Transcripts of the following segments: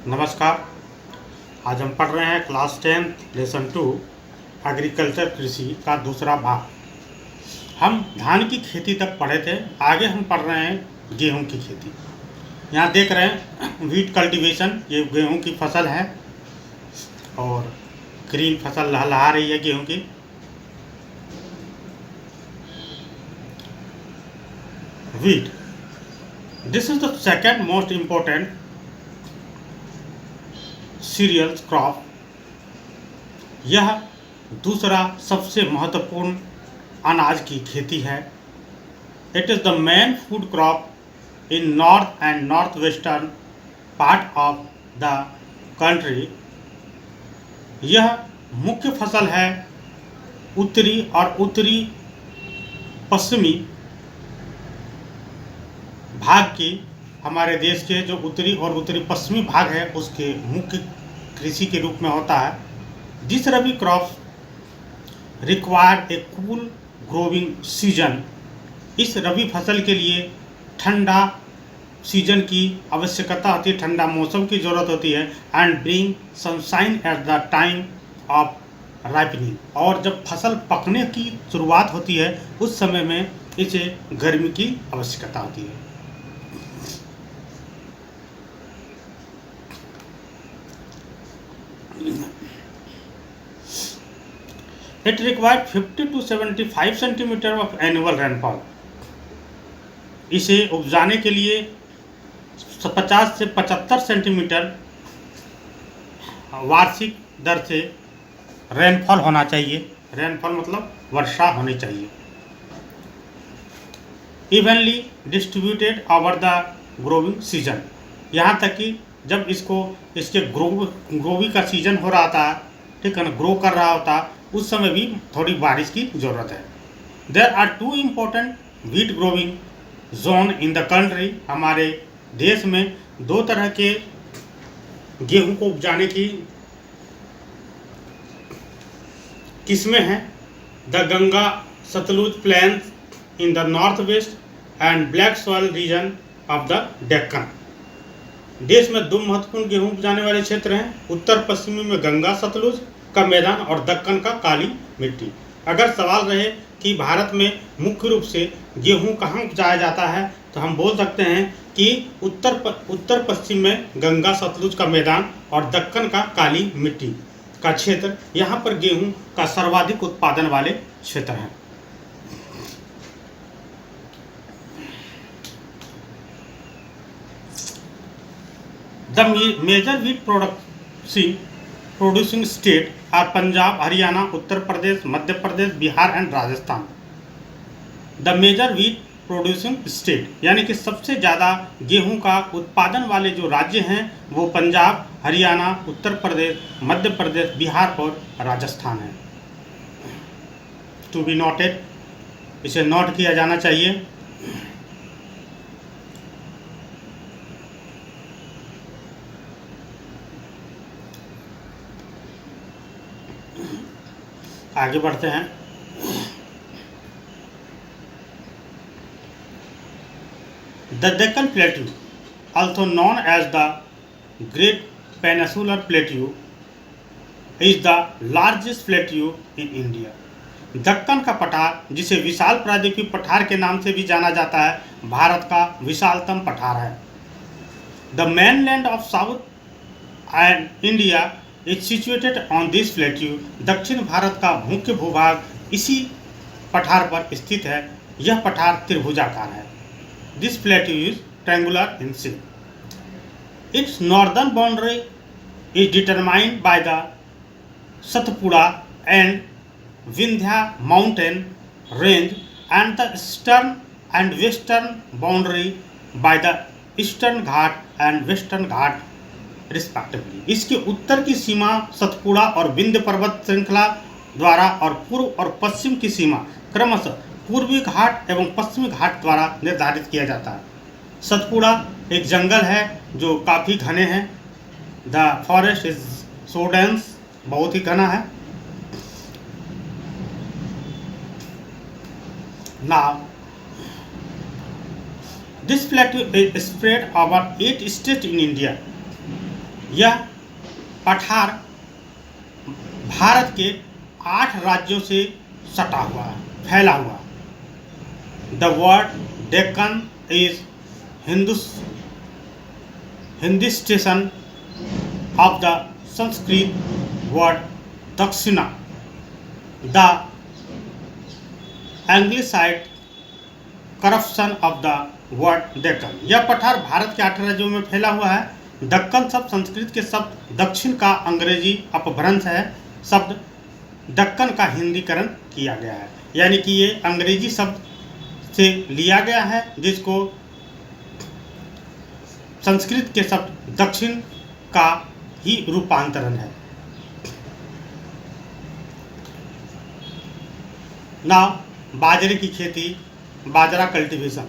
नमस्कार। आज हम पढ़ रहे हैं क्लास 10 लेसन 2 एग्रीकल्चर कृषि का दूसरा भाग। हम धान की खेती तक पढ़े थे, आगे हम पढ़ रहे हैं गेहूं की खेती। यहाँ देख रहे हैं वीट कल्टीवेशन, ये गेहूं की फसल है और ग्रीन फसल लहलहा रही है गेहूं की। Wheat, this is the second most important cereals crop. यह दूसरा सबसे महत्वपूर्ण अनाज की खेती है। It is the main food crop in north and north western part of the country. यह मुख्य फसल है उत्तरी और उत्तरी पश्चिमी भाग की। हमारे देश के जो उत्तरी और उत्तरी पश्चिमी भाग है उसके मुख्य कृषि के रूप में होता है। This rabi crop required A cool growing season. इस रबी फसल के लिए ठंडा सीजन की आवश्यकता होती है, ठंडा मौसम की ज़रूरत होती है। And bring sunshine at the time of ripening. और जब फसल पकने की शुरुआत होती है उस समय में इसे गर्मी की आवश्यकता होती है। It required 50 to 75 centimetre of annual rainfall. इसे उपजाने के लिए 50 से 75 सेंटीमीटर वार्षिक दर से रेनफॉल होना चाहिए। रेनफॉल मतलब वर्षा होनी चाहिए। Evenly distributed over the growing season. यहाँ तक कि जब इसके ग्रोवी का सीजन हो रहा था, ठीक है ना, ग्रो कर रहा होता, उस समय भी थोड़ी बारिश की ज़रूरत है। There are two important wheat growing zone in the country. हमारे देश में दो तरह के गेहूं को उपजाने की किस्में हैं। The Ganga Satluj plains in the north west and black soil region of the Deccan. देश में दो महत्वपूर्ण गेहूं उपजाने वाले क्षेत्र हैं, उत्तर पश्चिमी में गंगा सतलुज का मैदान और दक्कन का काली मिट्टी। अगर सवाल रहे कि भारत में मुख्य रूप से गेहूं कहाँ उपजाया जाता है तो हम बोल सकते हैं कि उत्तर पश्चिम में गंगा सतलुज का मैदान और दक्कन का काली मिट्टी का क्षेत्र, यहाँ पर गेहूं का सर्वाधिक उत्पादन वाले क्षेत्र हैं। The major wheat producing state are Punjab, Haryana, Uttar Pradesh, Madhya Pradesh, Bihar and Rajasthan. The major wheat producing state यानी कि सबसे ज़्यादा गेहूं का उत्पादन वाले जो राज्य हैं वो पंजाब, हरियाणा, उत्तर प्रदेश, मध्य प्रदेश, बिहार और राजस्थान है। टू बी नोटेड, इसे नोट किया जाना चाहिए। आगे बढ़ते हैं। The Deccan plateau, also known as the Great Peninsular Plateau, is the largest plateau in India. Deccan का पठार, जिसे विशाल प्रायद्वीपीय पठार के नाम से भी जाना जाता है, भारत का विशालतम पठार है। The mainland of South and India is situated on this plateau. दक्षिण भारत का मुख्य भूभाग इसी पठार पर स्थित है। यह पठार त्रिभुजाकार है। This plateau is triangular in shape. Its northern boundary is determined by the Satpura and Vindhya mountain range and the eastern and western boundary by the Eastern Ghat and Western Ghat respectively. इसके उत्तर की सीमा सतपुड़ा और विंध्य पर्वत श्रृंखला द्वारा और पूर्व और पश्चिम की सीमा क्रमशः पूर्वी घाट एवं पश्चिमी घाट द्वारा निर्धारित किया जाता है। सतपुड़ा एक जंगल है जो काफ़ी घने हैं। The forest is so dense, बहुत ही घना है। Now this plateau is spread over 8 states in India. यह पठार भारत के 8 राज्यों से सटा हुआ है, फैला हुआ। The word Deccan is hindustation of the Sanskrit word Dakshina, the Anglicized corruption of the word Deccan। यह पठार भारत के 8 राज्यों में फैला हुआ है। दक्कन शब्द संस्कृत के शब्द दक्षिण का अंग्रेजी अपभ्रंश है। शब्द दक्कन का हिंदीकरण किया गया है, यानी कि ये अंग्रेजी शब्द से लिया गया है, जिसको संस्कृत के शब्द दक्षिण का ही रूपांतरण है। नाउ बाजरे की खेती, बाजरा कल्टीवेशन।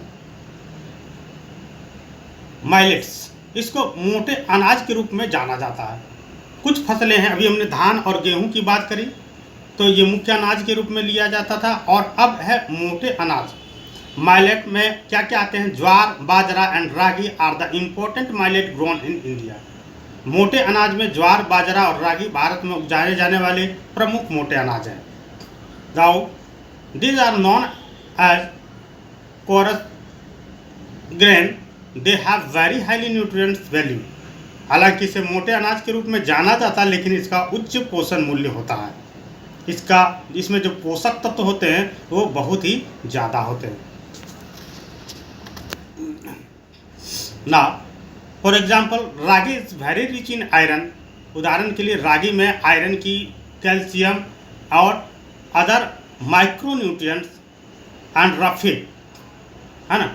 माइलेट्स, इसको मोटे अनाज के रूप में जाना जाता है। कुछ फसलें हैं, अभी हमने धान और गेहूं की बात करी तो ये मुख्य अनाज के रूप में लिया जाता था, और अब है मोटे अनाज। माइलेट में क्या क्या आते हैं? Jowar, bajra and ragi are the important millet grown in India. मोटे अनाज में ज्वार, बाजरा और रागी भारत में उगाए जाने वाले प्रमुख मोटे अनाज हैं। Now these are known as coarse grain, they have very highly nutrients value। हालांकि इसे मोटे अनाज के रूप में जाना जाता है, लेकिन इसका उच्च पोषण मूल्य होता है। इसमें जो पोषक तत्व होते हैं वो बहुत ही ज़्यादा होते हैं। ना for example ragi is very rich in iron. उदाहरण के लिए रागी में आयरन की, कैल्शियम और अदर माइक्रोन्यूट्रिएंट्स एंड रफेज, है ना।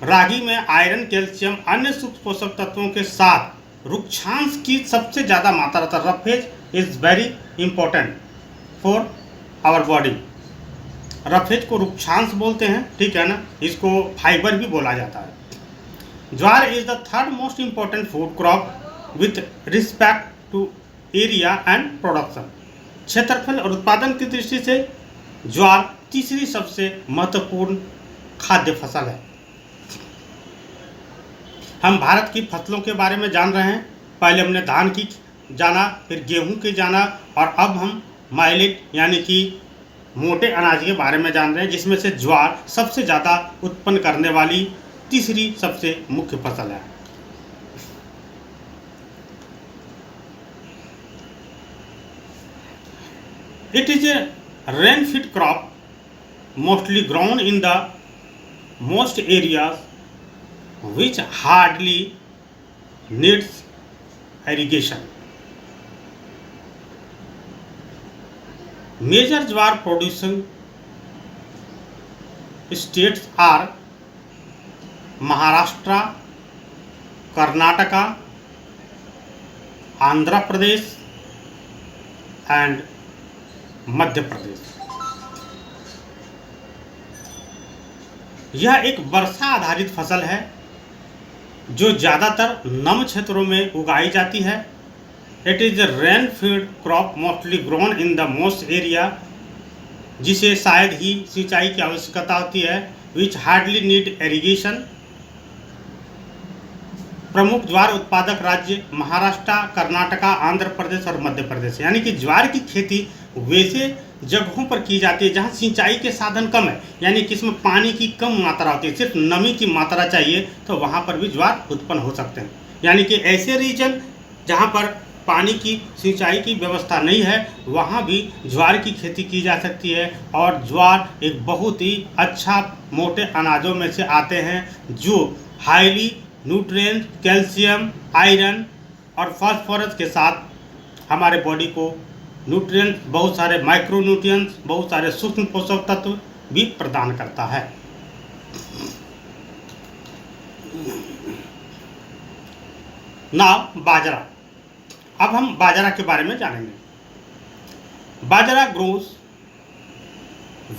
रागी में आयरन, कैल्शियम, अन्य सूक्ष्म पोषक तत्वों के साथ रुक्षांश की सबसे ज़्यादा मात्रा रहता है। Roughage is very important for our body. Roughage को रुक्षांश बोलते हैं, ठीक है ना। इसको फाइबर भी बोला जाता है। Jowar is the third most important food crop with respect to area and production. क्षेत्रफल और उत्पादन की दृष्टि से ज्वार तीसरी सबसे महत्वपूर्ण खाद्य फसल है। हम भारत की फसलों के बारे में जान रहे हैं। पहले हमने धान की जाना, फिर गेहूं की जाना, और अब हम माइलेट यानी कि मोटे अनाज के बारे में जान रहे हैं, जिसमें से ज्वार सबसे ज़्यादा उत्पन्न करने वाली तीसरी सबसे मुख्य फसल है। It is a rain fed crop mostly grown in the most areas which hardly needs irrigation। Major jowar producing states are Maharashtra, Karnataka, Andhra Pradesh and Madhya Pradesh. यह एक वर्षा आधारित फसल है जो ज़्यादातर नम क्षेत्रों में उगाई जाती है। It is A rain feed crop mostly grown in the most area, जिसे शायद ही सिंचाई की आवश्यकता होती है। विच हार्डली नीड इरिगेशन। प्रमुख ज्वार उत्पादक राज्य महाराष्ट्र, कर्नाटका, आंध्र प्रदेश और मध्य प्रदेश। यानी कि ज्वार की खेती वैसे जगहों पर की जाती है जहां सिंचाई के साधन कम है, यानी कि इसमें पानी की कम मात्रा होती है, सिर्फ नमी की मात्रा चाहिए, तो वहां पर भी ज्वार उत्पन्न हो सकते हैं। यानी कि ऐसे रीजन जहां पर पानी की सिंचाई की व्यवस्था नहीं है वहां भी ज्वार की खेती की जा सकती है। और ज्वार एक बहुत ही अच्छा मोटे अनाजों में से आते हैं जो हाईली न्यूट्रिएंट, कैल्शियम, आयरन और फास्फोरस के साथ हमारे बॉडी को न्यूट्रिएंट, बहुत सारे माइक्रो न्यूट्रिएंट्स, बहुत सारे सूक्ष्म पोषक तत्व भी प्रदान करता है। नाउ बाजरा। अब हम बाजरा के बारे में जानेंगे। Bajra grows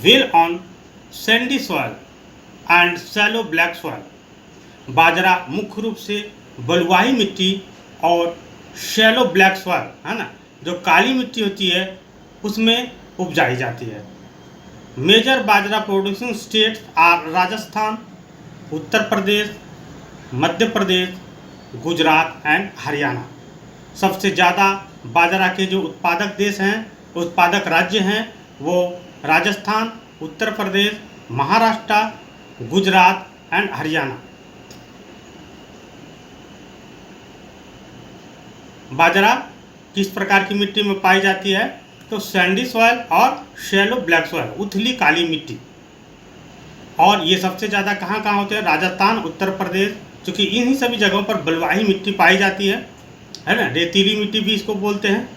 well on sandy soil and shallow black soil. बाजरा मुख्य रूप से बलुआही मिट्टी और शैलो ब्लैक सॉइल, है ना, जो काली मिट्टी होती है उसमें उपजाई जाती है। Major bajra producing states are Rajasthan, Uttar Pradesh, Madhya Pradesh, Gujarat and Haryana. सबसे ज़्यादा बाजरा के जो उत्पादक देश हैं, उत्पादक राज्य हैं, वो राजस्थान, उत्तर प्रदेश, महाराष्ट्र, गुजरात एंड हरियाणा। बाजरा किस प्रकार की मिट्टी में पाई जाती है? तो सैंडी सॉइल और शैलो ब्लैक सॉइल, उथली काली मिट्टी। और ये सबसे ज़्यादा कहाँ कहाँ होते हैं? राजस्थान, उत्तर प्रदेश, क्योंकि इन्हीं सभी जगहों पर बलुआही मिट्टी पाई जाती है ना, रेतीली मिट्टी भी इसको बोलते हैं।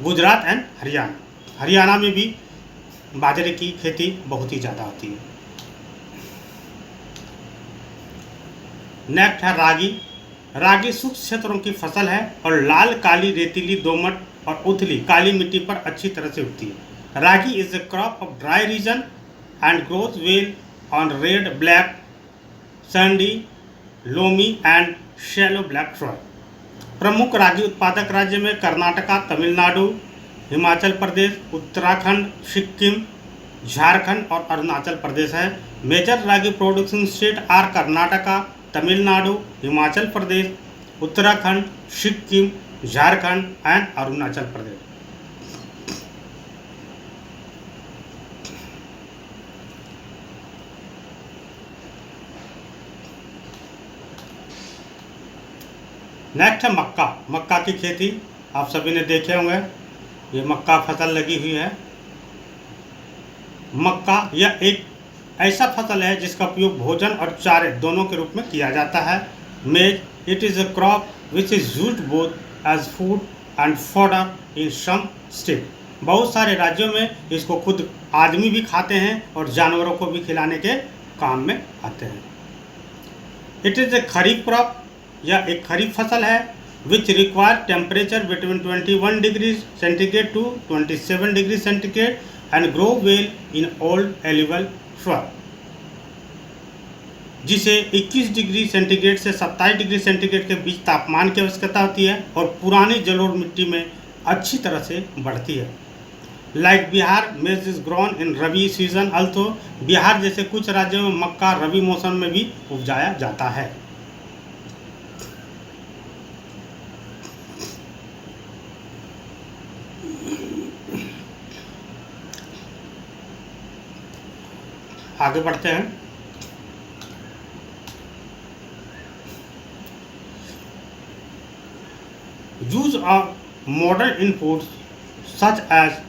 गुजरात एंड हरियाणा, हरियाणा में भी बाजरे की खेती बहुत ही ज़्यादा होती है। नेक्स्ट है रागी। रागी शुष्क क्षेत्रों की फसल है और लाल, काली, रेतीली, दोमट और उथली काली मिट्टी पर अच्छी तरह से उगती है। Ragi is a crop of dry region and growth well on red, black, sandy, loamy and shallow black soil. प्रमुख रागी उत्पादक राज्य में कर्नाटका, तमिलनाडु, हिमाचल प्रदेश, उत्तराखंड, सिक्किम, झारखंड और अरुणाचल प्रदेश है। Major ragi production state are Karnataka, Tamil Nadu, Himachal Pradesh, Uttarakhand, Sikkim, Jharkhand and Arunachal Pradesh. Next है मक्का। मक्का की खेती आप सभी ने देखे होंगे, ये मक्का फसल लगी हुई है। मक्का यह एक ऐसा फसल है जिसका उपयोग भोजन और चारे दोनों के रूप में किया जाता है। Maize, it is a crop which is used both as food and fodder in some state. बहुत सारे राज्यों में इसको खुद आदमी भी खाते हैं और जानवरों को भी खिलाने के काम में आते हैं। It is a kharif crop, यह एक खरीफ फसल है which require temperature between 21 degree centigrade to 27 degree centigrade and grow well in old alluvial soil, जिसे 21 डिग्री सेंटीग्रेड से 27 डिग्री सेंटीग्रेड के बीच तापमान की आवश्यकता होती है और पुरानी जलोढ़ मिट्टी में अच्छी तरह से बढ़ती है। लाइक बिहार, मेज is grown in rabi season also. Bihar जैसे कुछ राज्यों में मक्का रबी मौसम में भी उपजाया जाता है। आगे बढ़ते हैं। Use of modern inputs such as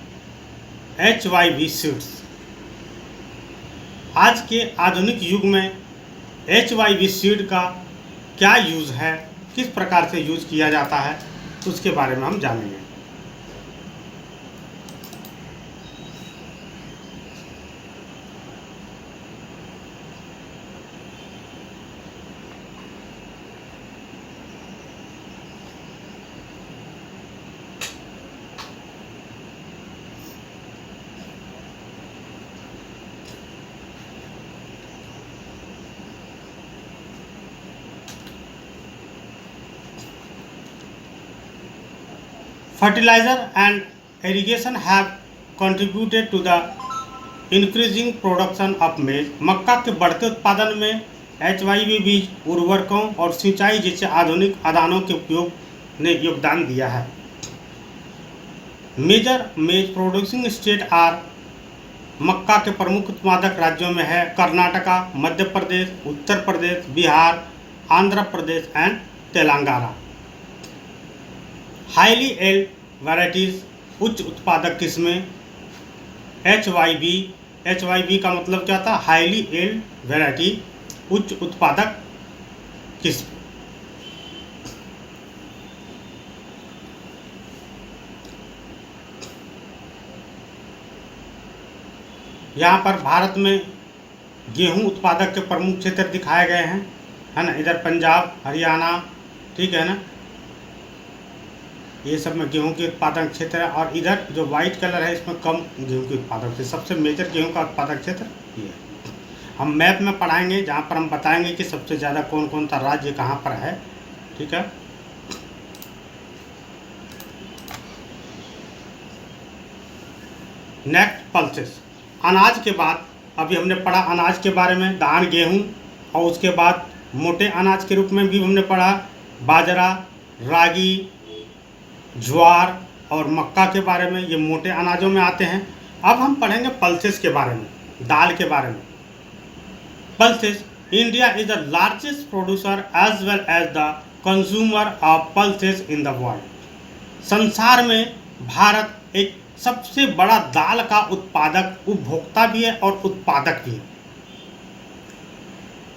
HYV seeds. आज के आधुनिक युग में HYV सीड का क्या यूज़ है, किस प्रकार से यूज़ किया जाता है, उसके बारे में हम जानेंगे। Fertilizer and irrigation have contributed to the increasing production of maize। मक्का के बढ़ते उत्पादन में HYV बीज, उर्वरकों और सिंचाई जैसे आधुनिक आदानों के उपयोग ने योगदान दिया है। मेजर मेज प्रोड्यूसिंग स्टेट आर, मक्का के प्रमुख उत्पादक राज्यों में है Karnataka, Madhya Pradesh, Uttar Pradesh, Bihar, Andhra Pradesh and Telangana. Highly yield varieties, उच्च उत्पादक किस्में। HYV का मतलब क्या था? हाईली एल्ड वैराइटी, उच्च उत्पादक किस्म। यहाँ पर भारत में गेहूं उत्पादक के प्रमुख क्षेत्र दिखाए गए हैं, है ना। इधर पंजाब, हरियाणा, ठीक है ना, ये सब में गेहूं के उत्पादक क्षेत्र है। और इधर जो वाइट कलर है इसमें कम गेहूं के उत्पादक थे। सबसे मेजर गेहूं का उत्पादक क्षेत्र ये है। हम मैप में पढ़ाएंगे जहाँ पर हम बताएंगे कि सबसे ज़्यादा कौन कौन सा राज्य कहाँ पर है, ठीक है। नेक्स्ट पल्सेस, अनाज के बाद अभी हमने पढ़ा अनाज के बारे में, धान, गेहूं, और उसके बाद मोटे अनाज के रूप में भी हमने पढ़ा बाजरा, रागी, ज्वार और मक्का के बारे में, ये मोटे अनाजों में आते हैं। अब हम पढ़ेंगे पल्सेस के बारे में, दाल के बारे में। Pulses, India is the largest producer as well as the consumer of pulses in the world. संसार में भारत एक सबसे बड़ा दाल का उत्पादक, उपभोक्ता भी है और उत्पादक भी है।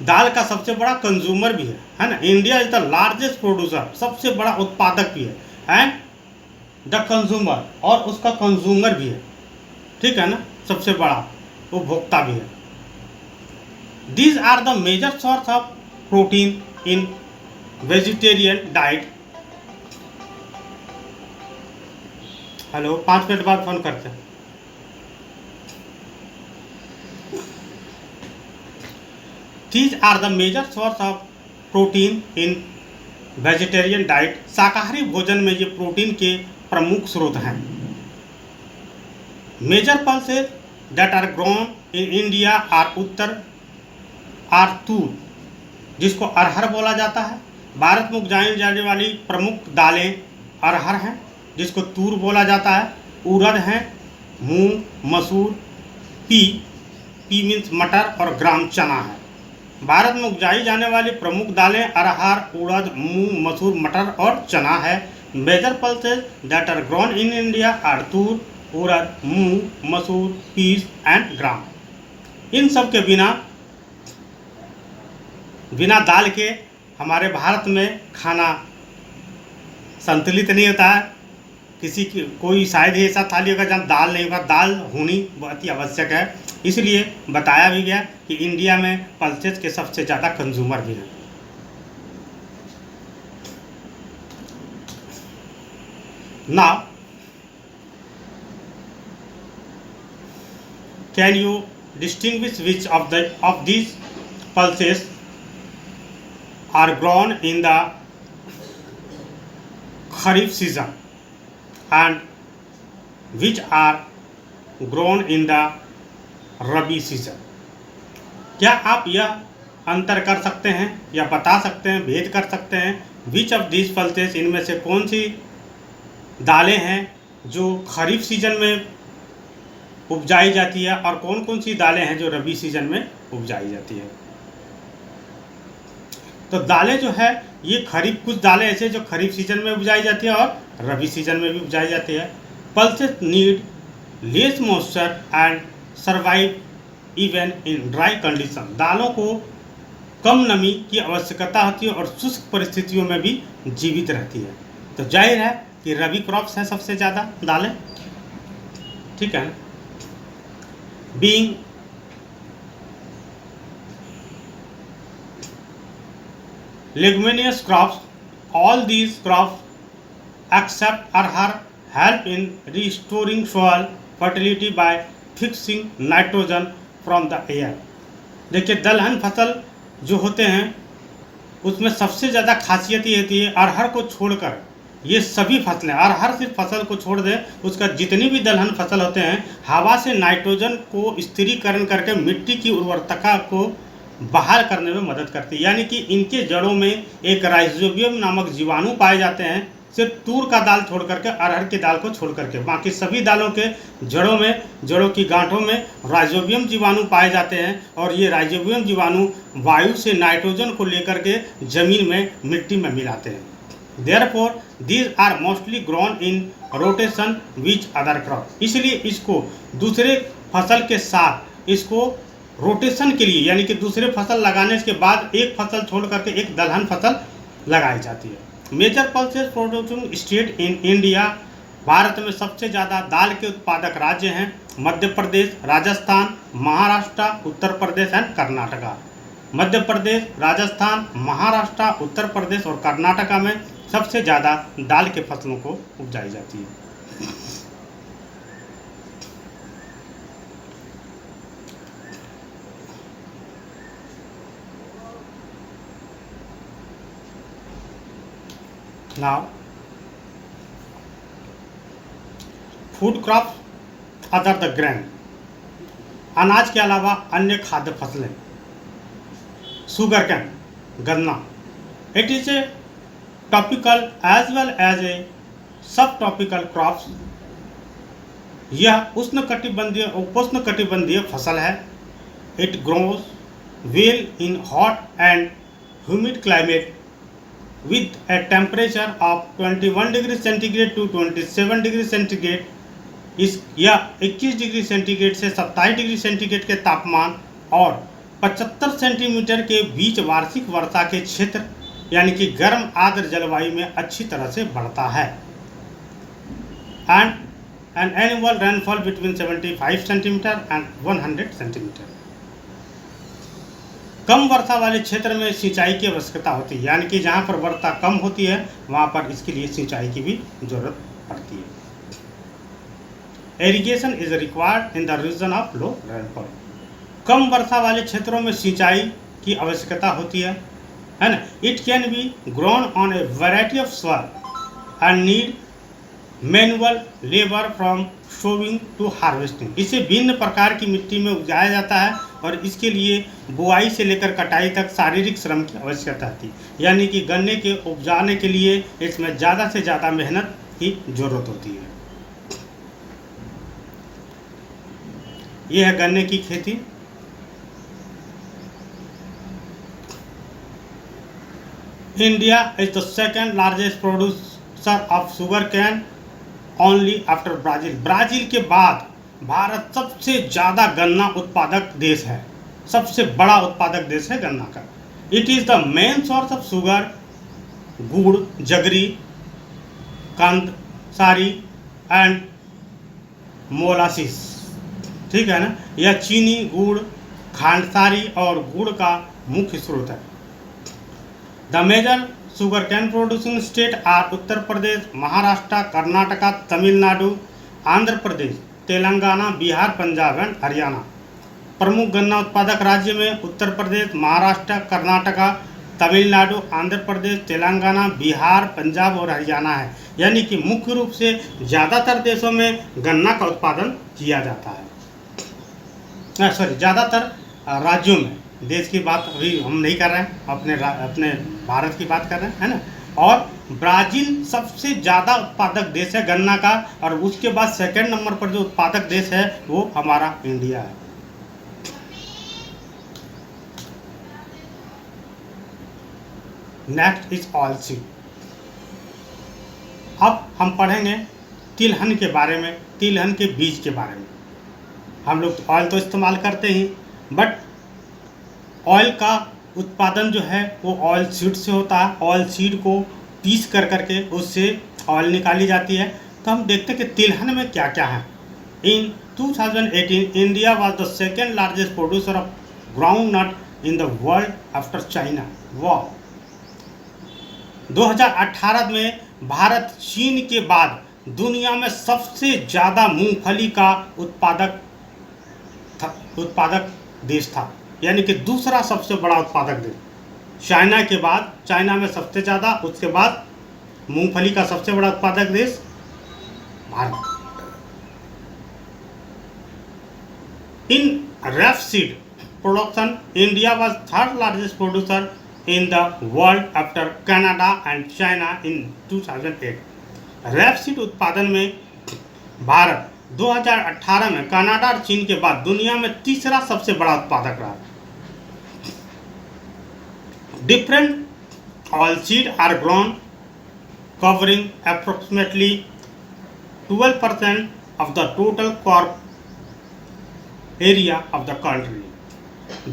दाल का सबसे बड़ा कंज्यूमर भी है ना। India is the largest producer, सबसे बड़ा उत्पादक भी है, एंड द कंज्यूमर, और उसका कंज्यूमर भी है, ठीक है ना, सबसे बड़ा उपभोक्ता भी है। These are the major source of protein in vegetarian diet. Hello, 5 minute बाद फोन करते हैं। These are the major source of protein in vegetarian diet। शाकाहारी भोजन में ये प्रोटीन के प्रमुख स्रोत हैं। Major pulses that are grown in India are toor, जिसको अरहर बोला जाता है। भारत में उगाई जाने वाली प्रमुख दालें अरहर हैं, जिसको तूर बोला जाता है। उड़द हैं, मूंग, मसूर, पी मीन्स मटर, और ग्राम चना है। भारत में उगाई जाने वाली प्रमुख दालें अरहर, उड़द, मूंग, मसूर, मटर और चना है। Major pulses that are grown in India are tur, urad, moong, masoor, peas and ग्राम। इन सब के बिना दाल के हमारे भारत में खाना संतुलित नहीं होता है। कोई शायद ही ऐसा थाली होगा जहाँ दाल नहीं होगा। दाल होनी बहुत ही आवश्यक है। इसलिए बताया भी गया कि इंडिया में पल्सेस के सबसे ज़्यादा कंज्यूमर भी हैं। Now can you distinguish which of these pulses are grown in the Kharif season and which are grown in the Rabi season? क्या आप यह अंतर कर सकते हैं या बता सकते हैं, भेद कर सकते हैं, विच ऑफ these pulses, इनमें से कौन सी दालें हैं जो खरीफ सीजन में उपजाई जाती है और कौन कौन सी दालें हैं जो रबी सीजन में उपजाई जाती है? तो दालें जो है ये खरीफ, कुछ दालें ऐसे जो खरीफ सीजन में उपजाई जाती है और रबी सीजन में भी उपजाई जाती है। Pulses need less moisture and survive even in dry condition. दालों को कम नमी की आवश्यकता होती है और शुष्क परिस्थितियों में भी जीवित रहती है। तो जाहिर है कि रबी क्रॉप्स है सबसे ज़्यादा दालें, ठीक है। Being leguminous crops, all these crops except arhar help in restoring soil fertility by fixing nitrogen from the air। देखिए, दलहन फसल जो होते हैं उसमें सबसे ज़्यादा खासियत ये होती है, अरहर को छोड़कर ये सभी फसलें, अरहर सिर्फ फसल को छोड़ दें, उसका जितनी भी दलहन फसल होते हैं हवा से नाइट्रोजन को स्थिरीकरण करके मिट्टी की उर्वरता को बहाल करने में मदद करती है। यानी कि इनके जड़ों में एक राइजोबियम नामक जीवाणु पाए जाते हैं। सिर्फ तूर का दाल छोड़ करके, अरहर की दाल को छोड़ करके, बाकी सभी दालों के जड़ों की गांठों में राइजोबियम जीवाणु पाए जाते हैं और ये राइजोबियम जीवाणु वायु से नाइट्रोजन को लेकर के जमीन में, मिट्टी में मिलाते हैं। Therefore these are mostly grown in rotation which other crop. इसलिए इसको दूसरे फसल के साथ इसको रोटेशन के लिए, यानी कि दूसरे फसल लगाने के बाद एक फसल छोड़ करके एक दलहन फसल लगाई जाती है। Major pulses producing state in India. भारत में सबसे ज़्यादा दाल के उत्पादक राज्य हैं मध्य प्रदेश, राजस्थान, महाराष्ट्र, उत्तर प्रदेश एंड कर्नाटका। मध्य प्रदेश, राजस्थान, महाराष्ट्र, उत्तर प्रदेश और कर्नाटका में सबसे ज़्यादा दाल के फसलों को उपजाई जाती है। Now, food crops other the grain। अनाज के अलावा अन्य खाद्य फसलें। शुगर कैन, गन्ना। It is a topical as well as a sub tropical crops. यह उपोष्णकटिबंधीय फसल है। It grows well in hot and humid climate with a temperature of 21 degree centigrade to 27 degree centigrade. यह 21 डिग्री सेंटीग्रेड से 27 degree centigrade के तापमान और 75 centimetre के बीच वार्षिक वर्षा के क्षेत्र यानी कि गर्म आर्द्र जलवायु में अच्छी तरह से बढ़ता है। And an annual rainfall between 75 centimetre and 100 centimetre. कम वर्षा वाले क्षेत्र में सिंचाई की आवश्यकता होती है, यानी कि जहाँ पर वर्षा कम होती है वहाँ पर इसके लिए सिंचाई की भी जरूरत पड़ती है। Irrigation is required in the region of low rainfall. कम वर्षा वाले क्षेत्रों में सिंचाई की आवश्यकता होती है ना। It can be grown on a variety of soil and need manual labour from sowing to harvesting. इसे भिन्न प्रकार की मिट्टी में उगाया जाता है और इसके लिए बुआई से लेकर कटाई तक शारीरिक श्रम की आवश्यकता होती है, यानी कि गन्ने के उपजाने के लिए इसमें ज़्यादा से ज़्यादा मेहनत की जरूरत होती है। यह है गन्ने की खेती। India is the second largest producer of sugar cane only after Brazil. Brazil के बाद भारत सबसे ज़्यादा गन्ना उत्पादक देश है, सबसे बड़ा उत्पादक देश है गन्ना का। It is the main source of sugar, गुड़, जगरी, कंद, सारी एंड मोलासिस। ठीक है ना। यह चीनी, गुड़, खांडसारी और गुड़ का मुख्य स्रोत है। The major sugar cane producing state are Uttar Pradesh, Maharashtra, Karnataka, Tamil Nadu, Andhra Pradesh, Telangana, Bihar, Punjab and Haryana. प्रमुख गन्ना उत्पादक राज्य में उत्तर प्रदेश, महाराष्ट्र, कर्नाटका, तमिलनाडु, आंध्र प्रदेश, तेलंगाना, बिहार, पंजाब और हरियाणा है। यानी कि मुख्य रूप से ज़्यादातर देशों में गन्ना का उत्पादन किया जाता है। ज़्यादातर राज्यों में। देश की बात अभी हम नहीं कर रहे हैं, अपने भारत की बात कर रहे हैं, है ना। और ब्राज़ील सबसे ज़्यादा उत्पादक देश है गन्ना का, और उसके बाद सेकंड नंबर पर जो उत्पादक देश है वो हमारा इंडिया है। Next is oilseed. अब हम पढ़ेंगे तिलहन के बारे में, तिलहन के बीज के बारे में। हम लोग ऑयल तो इस्तेमाल करते ही, बट ऑयल का उत्पादन जो है वो ऑयल सीड से होता है। ऑयल सीड को पीस करके उससे ऑयल निकाली जाती है। तो हम देखते हैं कि तिलहन में क्या क्या है। In 2018 India was the second largest producer of groundnut in the world after China. वाह। 2018 में भारत चीन के बाद दुनिया में सबसे ज़्यादा मूंगफली का उत्पादक देश था, यानी कि दूसरा सबसे बड़ा उत्पादक देश चाइना के बाद। चाइना में सबसे ज़्यादा, उसके बाद मूंगफली का सबसे बड़ा उत्पादक देश भारत। In rapeseed production India was third largest producer in the world after Canada and China in 2008। रेपसीड उत्पादन में भारत 2018 में कनाडा और चीन के बाद दुनिया में तीसरा सबसे बड़ा उत्पादक रहा। Different oilseed are grown covering approximately 12% of the total crop area of the country।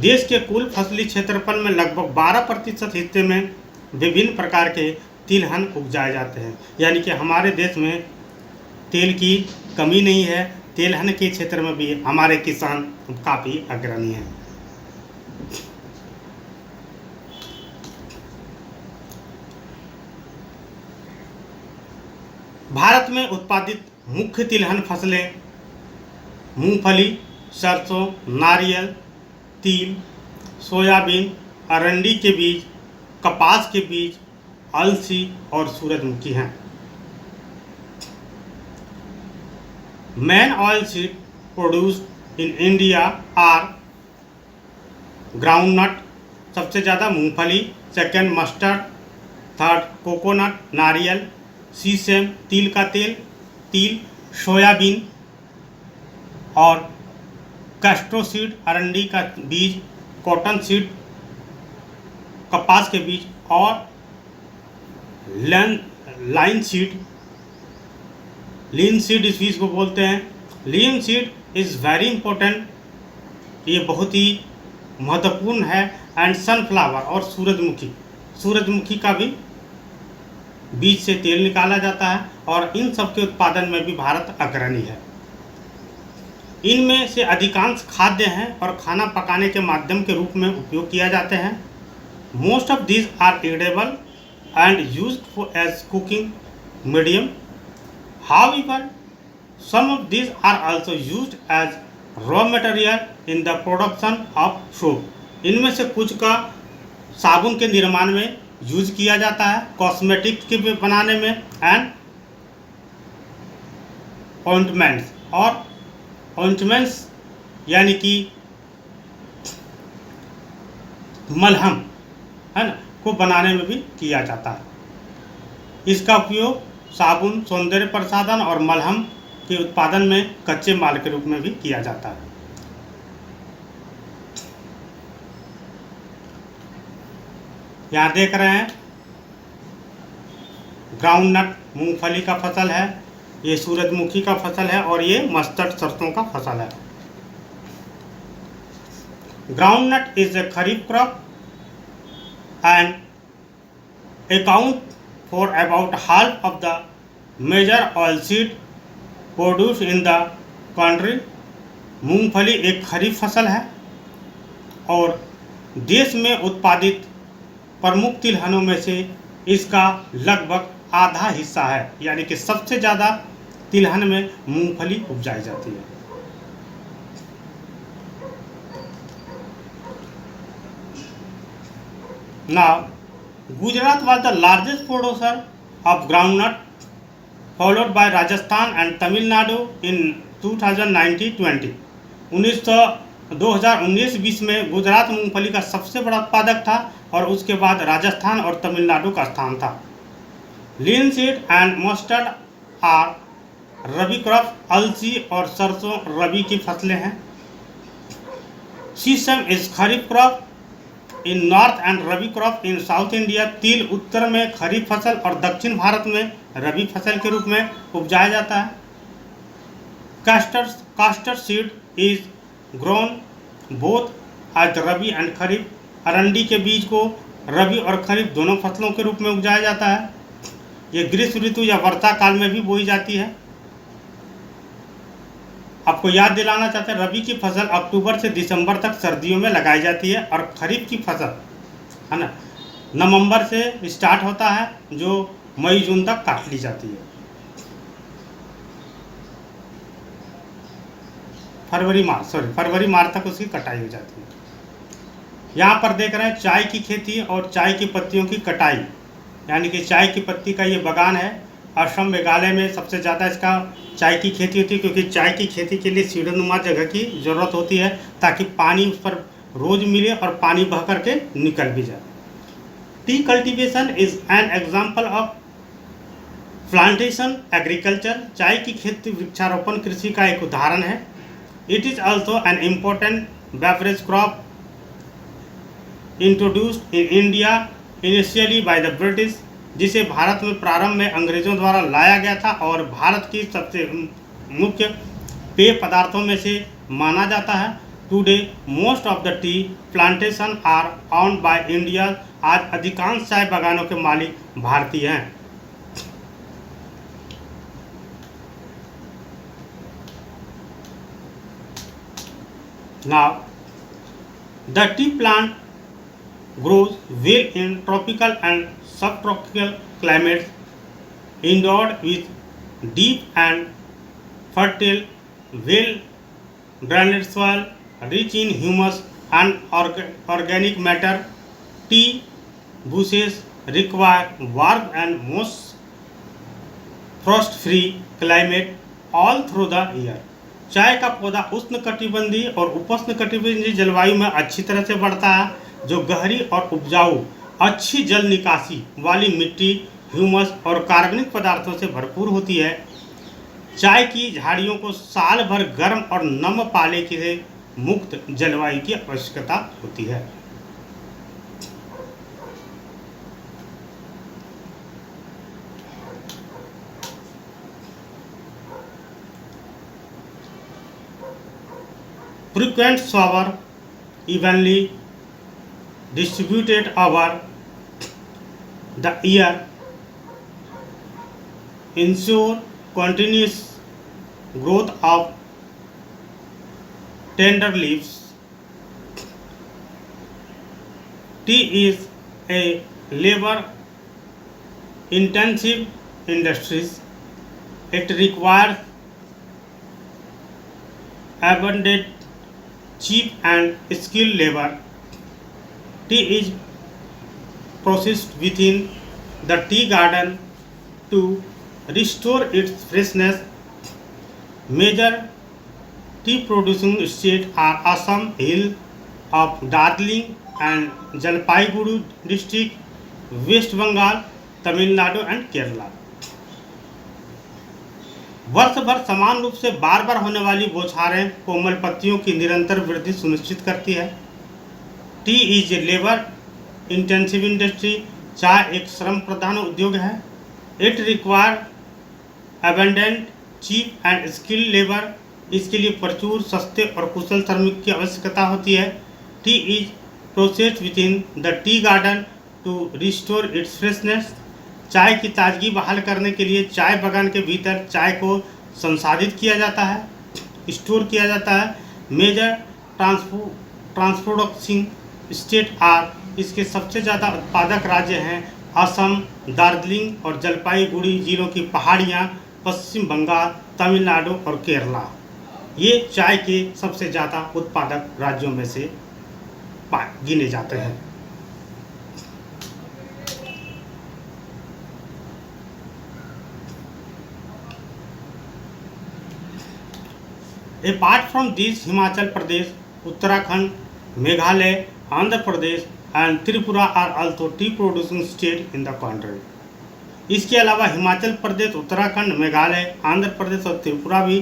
देश के कुल फसली क्षेत्रफल में लगभग 12% हिस्से में विभिन्न प्रकार के तिलहन उगाए जाते हैं। यानी कि हमारे देश में तेल की कमी नहीं है। तिलहन के क्षेत्र में भी हमारे किसान काफ़ी अग्रणी हैं। भारत में उत्पादित मुख्य तिलहन फसलें मूंगफली, सरसों, नारियल, तिल, सोयाबीन, अरंडी के बीज, कपास के बीज, अलसी और सूरजमुखी हैं। Main oil seed produced in India are groundnut, सबसे ज़्यादा मूंगफली, सेकेंड मस्टर्ड, थर्ड कोकोनट नारियल, सीसम तिल का तेल, तिल, सोयाबीन और कैस्ट्रो सीड अरंडी का बीज, कॉटन सीड कपास के बीज और लाइन सीड, लीन सीड इस बीज को बोलते हैं। लीन सीड इज़ वेरी इंपॉर्टेंट, ये बहुत ही महत्वपूर्ण है। एंड सनफ्लावर और सूरजमुखी का भी बीज से तेल निकाला जाता है और इन सब के उत्पादन में भी भारत अग्रणी है। इनमें से अधिकांश खाद्य हैं और खाना पकाने के माध्यम के रूप में उपयोग किया जाते हैं। Most of these are edible and used as cooking medium. However some of these are also used as raw material in the production of soap. इनमें से कुछ का साबुन के निर्माण में यूज किया जाता है, कॉस्मेटिक के बनाने में एंड ऑइंटमेंट्स, और ऑइंटमेंट्स यानी कि मलहम है ना को बनाने में भी किया जाता है। इसका उपयोग साबुन, सौंदर्य प्रसाधन और मलहम के उत्पादन में कच्चे माल के रूप में भी किया जाता है। यहाँ देख रहे हैं ग्राउंडनट मूंगफली का फसल है, ये सूरजमुखी का फसल है और ये मस्टर्ड सरसों का फसल है। Groundnut is a kharif crop and account for about half of the major oil seed produce in the country. मूंगफली एक खरीफ फसल है और देश में उत्पादित प्रमुख तिलहनों में से इसका लगभग आधा हिस्सा है, यानी कि सबसे ज़्यादा तिलहन में मूंगफली उपजाई जाती है। Now Gujarat was the largest producer of groundnut followed by Rajasthan and Tamil Nadu in 2019-20। 2019-20 में गुजरात मूंगफली का सबसे बड़ा उत्पादक था और उसके बाद राजस्थान और तमिलनाडु का स्थान था। Linseed and mustard are rabi crop, अलसी और सरसों रबी की फसलें हैं। Sesame is kharif crop in north and rabi crop in south India. तिल उत्तर में खरीफ फसल और दक्षिण भारत में रबी फसल के रूप में उपजाया जाता है। Castor seed is grown both as rabi and kharif. अरंडी के बीज को रबी और खरीफ दोनों फसलों के रूप में उपजाया जाता है। ये ग्रीष्म ऋतु या वर्षा काल में भी बोई जाती है। आपको याद दिलाना चाहते हैं, रबी की फसल अक्टूबर से दिसंबर तक सर्दियों में लगाई जाती है और खरीफ की फसल है ना नवंबर से स्टार्ट होता है, जो मई जून तक काट ली जाती है। फरवरी मार्च तक उसकी कटाई हो जाती है। यहाँ पर देख रहे हैं चाय की खेती और चाय की पत्तियों की कटाई, यानी कि चाय की पत्ती का ये बागान है। असम मेघालय में सबसे ज़्यादा इसका चाय की खेती होती है, क्योंकि चाय की खेती के लिए सीढ़ीनुमा जगह की ज़रूरत होती है ताकि पानी उस पर रोज़ मिले और पानी बह करके निकल भी जाए। T cultivation is an example of plantation agriculture. चाय की खेती वृक्षारोपण कृषि का एक उदाहरण है। It is also an important beverage crop introduced in India initially by the British, जिसे भारत में प्रारंभ में अंग्रेज़ों द्वारा लाया गया था और भारत की सबसे मुख्य पेय पदार्थों में से माना जाता है। Today most of the tea plantation are owned by India. आज अधिकांश चाय बागानों के मालिक भारतीय हैं। Now, the tea plant grows well in tropical and subtropical climates, endowed with deep and fertile, well-drained soil, rich in humus and organic matter. Tea bushes require warm and most frost-free climate all through the year. चाय का पौधा उष्णकटिबंधीय और उपोष्णकटिबंधीय जलवायु में अच्छी तरह से बढ़ता है, जो गहरी और उपजाऊ अच्छी जल निकासी वाली मिट्टी ह्यूमस और कार्बनिक पदार्थों से भरपूर होती है। चाय की झाड़ियों को साल भर गर्म और नम पाले के मुक्त जलवायु की आवश्यकता होती है। Frequent shower evenly distributed over the year ensure continuous growth of tender leaves. Tea is a labor intensive industry. It requires abundant cheap and skilled labor. Tea is processed within the tea garden to restore its freshness. Major tea producing states are Assam, Hill of Darjeeling and Jalpaiguri district, West Bengal, Tamil Nadu and Kerala. वर्ष भर समान रूप से बार बार होने वाली बौछारें कोमल पत्तियों की निरंतर वृद्धि सुनिश्चित करती है। Tea is a labour intensive industry. चाय एक श्रम प्रधान उद्योग है। It require abundant cheap and skilled labour. इसके लिए प्रचुर सस्ते और कुशल श्रमिक की आवश्यकता होती है। Tea is processed within the tea garden to restore its freshness. चाय की ताजगी बहाल करने के लिए चाय बागान के भीतर चाय को संसाधित किया जाता है, स्टोर किया जाता है। Major trans production state are. इसके सबसे ज़्यादा उत्पादक राज्य हैं असम, दार्जिलिंग और जलपाईगुड़ी जिलों की पहाड़ियाँ, पश्चिम बंगाल, तमिलनाडु और केरला। ये चाय के सबसे ज़्यादा उत्पादक राज्यों में से गिने जाते हैं। Apart from these, Himachal Pradesh, Uttarakhand, Meghalaya, Andhra Pradesh and Tripura are also tea producing state in the country. इसके अलावा हिमाचल प्रदेश, उत्तराखंड, मेघालय, आंध्र प्रदेश और त्रिपुरा भी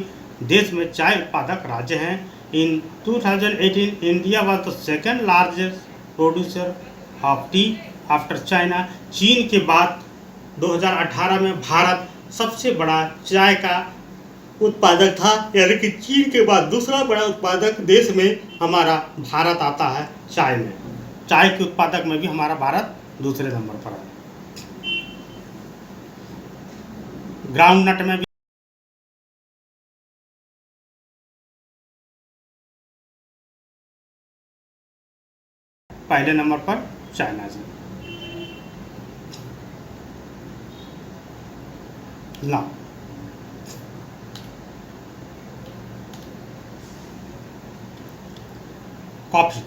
देश में चाय उत्पादक राज्य हैं। In 2018, India was the second largest producer of tea after China. चीन के बाद 2018 में भारत सबसे बड़ा चाय का उत्पादक था, यानी कि चीन के बाद दूसरा बड़ा उत्पादक देश में हमारा भारत आता है चाय में। चाय के उत्पादक में भी हमारा भारत दूसरे नंबर पर है। ग्राउंड नट में भी पहले नंबर पर चाइना से। ना Coffee.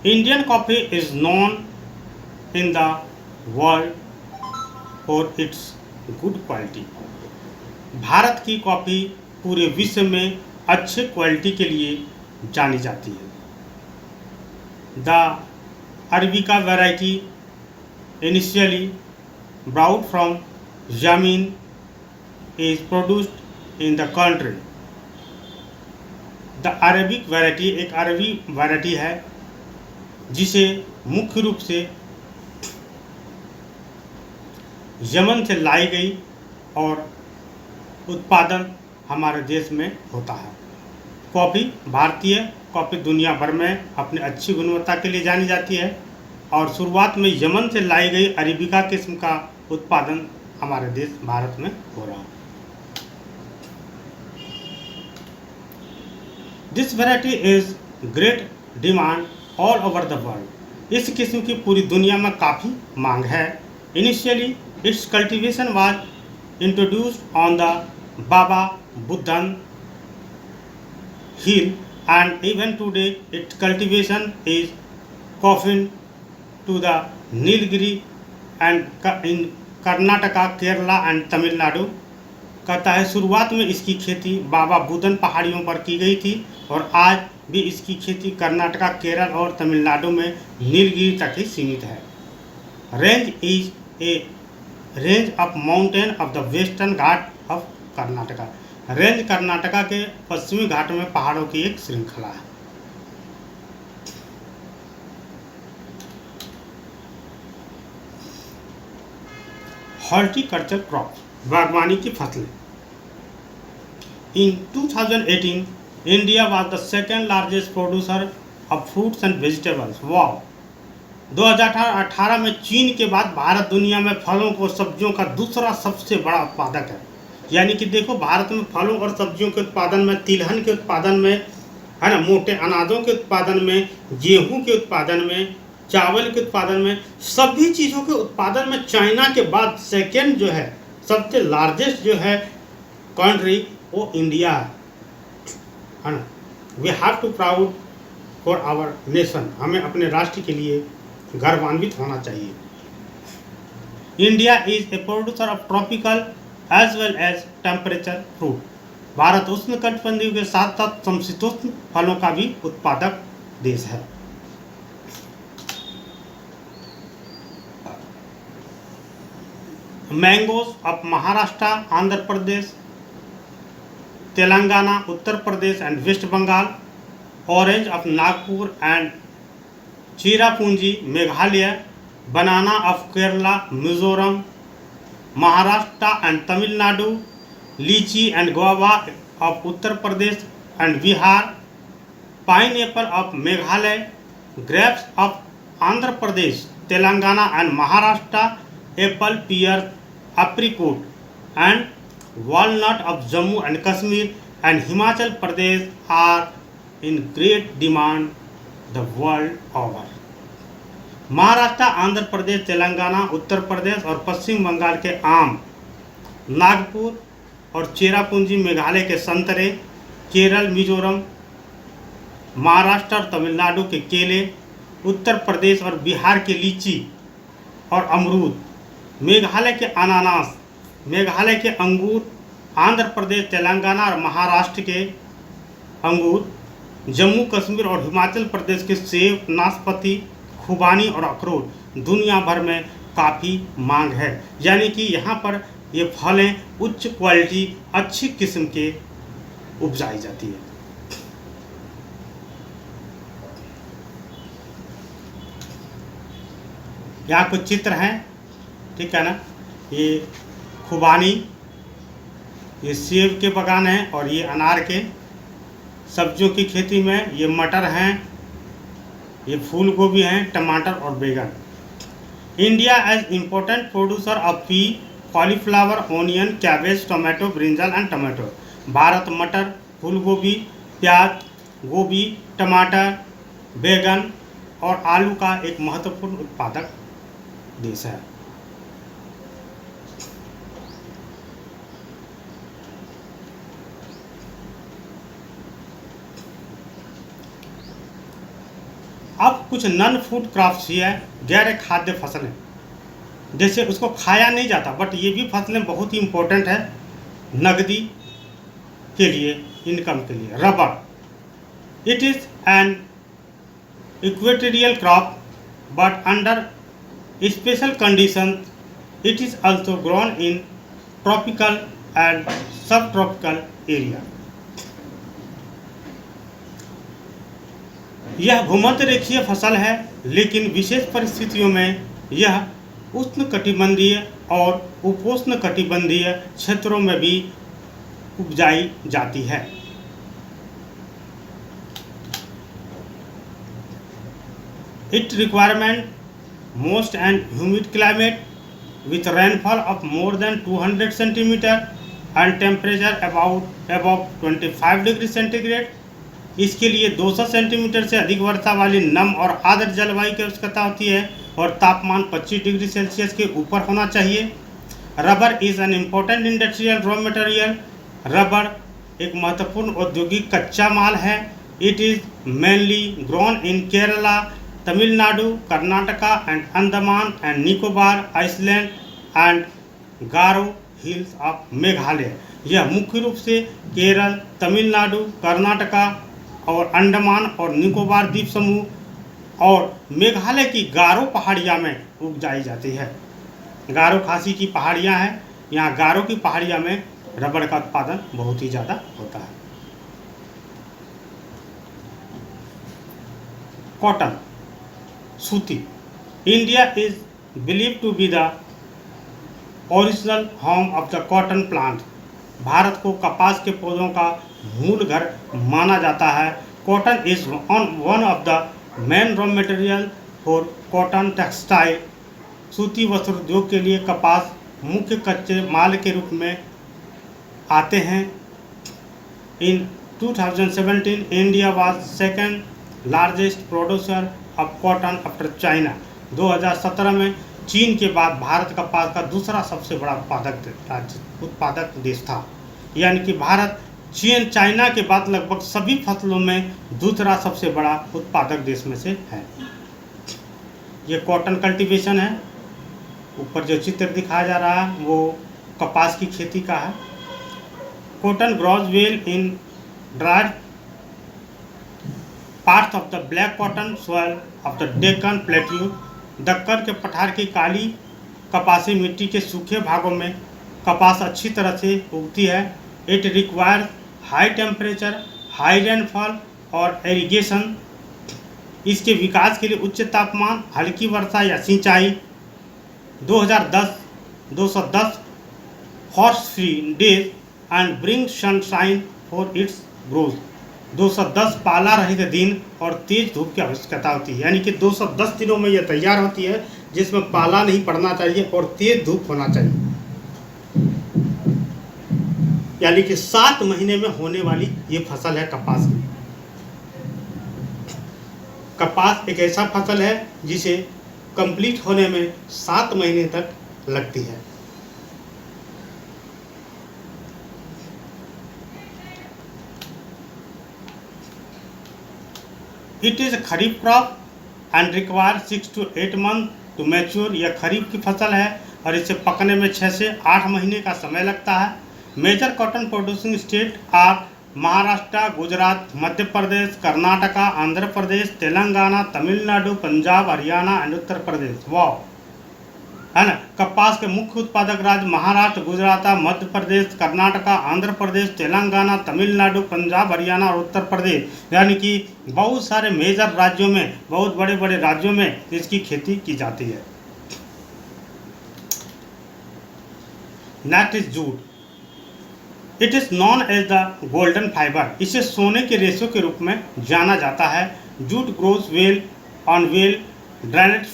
Indian coffee is known in the world for its good quality. Bharat की कॉफ़ी पूरे विश्व में अच्छे क्वालिटी के लिए जानी जाती है। The Arabica variety initially brought from Yemen is produced in the country. The Arabic variety एक अरबी वैरायटी है जिसे मुख्य रूप से यमन से लाई गई और उत्पादन हमारे देश में होता है। कॉफ़ी भारतीय कॉफ़ी दुनिया भर में अपनी अच्छी गुणवत्ता के लिए जानी जाती है और शुरुआत में यमन से लाई गई अरेबिका किस्म का उत्पादन हमारे देश भारत में हो रहा है। This variety is great demand all over the world. इस किस्म की पूरी दुनिया में काफ़ी मांग है। Initially its cultivation was introduced on the Baba Budan hill and even today its cultivation is confined to the Nilgiri and in Karnataka, Kerala and Tamil Nadu. कहता है शुरुआत में इसकी खेती बाबा बुदन पहाड़ियों पर की गई थी और आज भी इसकी खेती कर्नाटका, केरल और तमिलनाडु में नीलगिरी तक ही सीमित है। Range is a range of mountain of the western Ghat of Karnataka. Range Karnataka के पश्चिमी घाट में पहाड़ों की एक श्रृंखला है। हॉर्टिकल्चर क्रॉप्स, बागवानी की फसलें। इन 2018 India was the second largest producer of fruits and vegetables. Wow! 2018 में चीन के बाद भारत दुनिया में फलों और सब्जियों का दूसरा सबसे बड़ा उत्पादक है। यानी कि देखो, भारत में फलों और सब्जियों के उत्पादन में, तिलहन के उत्पादन में, है ना, मोटे अनाजों के उत्पादन में, गेहूं के उत्पादन में, चावल के उत्पादन में, सभी चीज़ों के उत्पादन में चाइना के बाद सेकेंड जो है, सबसे लार्जेस्ट जो है कंट्री, वो इंडिया है ना। We have to proud for our nation. हमें अपने राष्ट्र के लिए गर्वान्वित होना चाहिए। India is a producer of tropical as well as temperature fruit. भारत उष्णकटिबंधीय के साथ साथ समशीतोष्ण फलों का भी उत्पादक देश है। Mangoes of Maharashtra, Andhra Pradesh, Telangana, Uttar Pradesh and West Bengal. Orange of Nagpur and Cherrapunji, Meghalaya. Banana of Kerala, Mizoram, Maharashtra and Tamil Nadu. Litchi and guava of Uttar Pradesh and Bihar. Pineapple of Meghalaya. Grapes of Andhra Pradesh, Telangana and Maharashtra. Apple, pear, apricot and walnut of Jammu and Kashmir and Himachal Pradesh are in great demand the world over. Maharashtra, Andhra Pradesh, Telangana, Uttar Pradesh और पश्चिम बंगाल के आम, नागपुर और चेरापूंजी मेघालय के संतरे, केरल, मिजोरम, महाराष्ट्र और तमिलनाडु के केले, उत्तर प्रदेश और बिहार के लीची और अमरूद, मेघालय के अनानास, मेघालय के अंगूर, आंध्र प्रदेश, तेलंगाना और महाराष्ट्र के अंगूर, जम्मू कश्मीर और हिमाचल प्रदेश के सेब, नाशपाती, खुबानी और अखरोट दुनिया भर में काफ़ी मांग है। यानी कि यहाँ पर ये फलें उच्च क्वालिटी, अच्छी किस्म के उपजाई जाती है। यहाँ कुछ चित्र हैं, ठीक है ना। ये खुबानी, ये सेब के बागान हैं और ये अनार के। सब्जियों की खेती में ये मटर हैं, ये फूल गोभी हैं, टमाटर और बैगन। India as important producer of pea, cauliflower, onion, cabbage, tomato, brinjal and tomato. भारत मटर, फूल गोभी, प्याज, गोभी, टमाटर, बैगन और आलू का एक महत्वपूर्ण उत्पादक देश है। अब कुछ नॉन फूड क्रॉप्स भी है, गैर खाद्य फसलें, जैसे उसको खाया नहीं जाता बट ये भी फसलें बहुत ही इम्पोर्टेंट है नकदी के लिए, इनकम के लिए। Rubber, it is an equatorial crop but under special condition it is also grown in tropical and subtropical area। यह भूमध्य रेखीय फसल है, लेकिन विशेष परिस्थितियों में यह उष्णकटिबंधीय और उपोष्णकटिबंधीय क्षेत्रों में भी उपजाई जाती है। It requirement most and humid climate with rainfall of more than 200 centimeter and temperature above 25 degree centigrade. इसके लिए 200 सेंटीमीटर से अधिक वर्षा वाली नम और आर्द्र जलवायु की आवश्यकता होती है और तापमान 25 डिग्री सेल्सियस के ऊपर होना चाहिए। Rubber is an important industrial raw material. Rubber एक महत्वपूर्ण औद्योगिक कच्चा माल है। It is mainly grown in Kerala, Tamil Nadu, Karnataka and Andaman and Nicobar island and Garo hills of Meghalaya. यह मुख्य रूप से केरल, तमिलनाडु, कर्नाटका और अंडमान और निकोबार द्वीप समूह और मेघालय की गारो पहाड़ियाँ में उगाई जाती है। गारो खासी की पहाड़ियाँ हैं, यहाँ गारो की पहाड़ियाँ में रबड़ का उत्पादन बहुत ही ज़्यादा होता है। कॉटन, सूती। India is believe to be the original home of the cotton plant. Bharat को कपास के पौधों का मूल घर माना जाता है। Cotton is one of the main raw material for cotton textile. सूती वस्त्र उद्योग के लिए कपास मुख्य कच्चे माल के रूप में आते हैं। इन 2017 India was second largest producer of cotton after China. 2017 में चीन के बाद भारत कपास का दूसरा सबसे बड़ा उत्पादक देश था। यानी कि भारत चाइना के बाद लगभग सभी फसलों में दूसरा सबसे बड़ा उत्पादक देश में से है। ये कॉटन कल्टीवेशन है। ऊपर जो चित्र दिखाया जा रहा है वो कपास की खेती का है। Cotton grows well in dried parts of the black cotton soil of the Deccan plateau. Deccan के पठार की काली कपासी मिट्टी के सूखे भागों में कपास अच्छी तरह से उगती है। It requires high temperature, high rainfall और इरिगेशन। इसके विकास के लिए उच्च तापमान, हल्की वर्षा या सिंचाई। 210 horse free days and bring sunshine for its growth. 210 पाला रहित दिन और तेज धूप की आवश्यकता होती है। यानी कि 210 दिनों में यह तैयार होती है, जिसमें पाला नहीं पड़ना चाहिए और तेज धूप होना चाहिए। यानी कि 7 महीने में होने वाली ये फसल है कपास की। कपास एक ऐसा फसल है जिसे कंप्लीट होने में 7 महीने तक लगती है। It is kharif crop and require 6 to 8 months to mature. यह खरीफ की फसल है और इसे पकने में 6 से 8 महीने का समय लगता है। Major cotton producing state are Maharashtra, Gujarat, Madhya Pradesh, Karnataka, Andhra Pradesh, Telangana, Tamil Nadu, Punjab, Haryana and Uttar Pradesh. वाह, है ना। कपास के मुख्य उत्पादक राज्य महाराष्ट्र, गुजरात, मध्य प्रदेश, कर्नाटका, आंध्र प्रदेश, तेलंगाना, तमिलनाडु, पंजाब, हरियाणा और उत्तर प्रदेश। यानी कि बहुत सारे मेजर राज्यों में, बहुत बड़े बड़े राज्यों में इसकी खेती की जाती है। Next is jute. It is known as the golden fibre. इसे सोने के रेशों के रूप में जाना जाता है। Jute grows well on well drained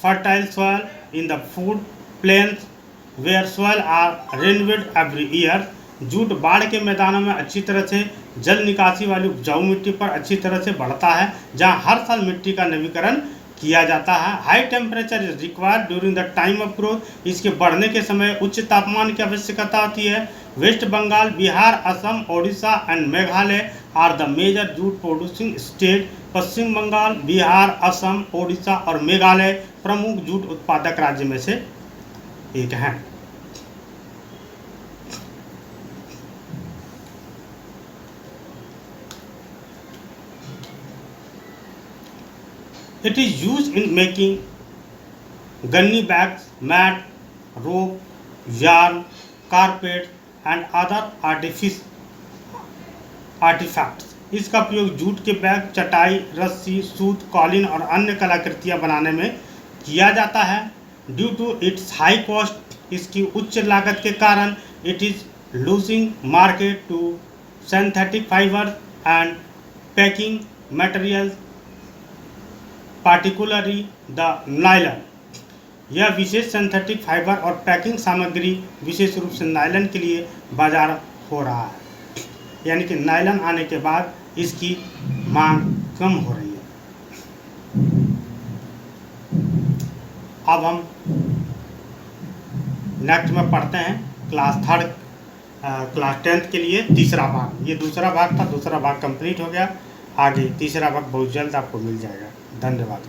fertile soil in the flood plains where soil are renewed every year. Jute बाढ़ के मैदानों में अच्छी तरह से जल निकासी वाली उपजाऊ मिट्टी पर अच्छी तरह से बढ़ता है, जहां हर साल मिट्टी का नवीकरण किया जाता है। High temperature is required during the time of growth. इसके बढ़ने के समय उच्च तापमान की आवश्यकता होती है। West Bengal, Bihar, Assam, Odisha and Meghalaya are the major jute producing state. Paschim Bengal, Bihar, Assam, Odisha और मेघालय प्रमुख जूट उत्पादक राज्य में से एक हैं। It is used in making gunny bags, mat, rope, yarn, carpet and other artifacts. इसका उपयोग जूट के बैग, चटाई, रस्सी, सूत, कालीन और अन्य कलाकृतियां बनाने में किया जाता है। Due to its high cost, इसकी उच्च लागत के कारण it is losing market to synthetic fibre and packing materials, particularly the nylon. यह विशेष सिंथेटिक फाइबर और पैकिंग सामग्री विशेष रूप से नायलन के लिए बाजार हो रहा है। यानी कि नायलन आने के बाद इसकी मांग कम हो रही है। अब हम नेक्स्ट में पढ़ते हैं क्लास 10th के लिए तीसरा भाग। ये दूसरा भाग था, दूसरा भाग कंप्लीट हो गया। आगे तीसरा भाग बहुत जल्द आपको मिल जाएगा। धन्यवाद।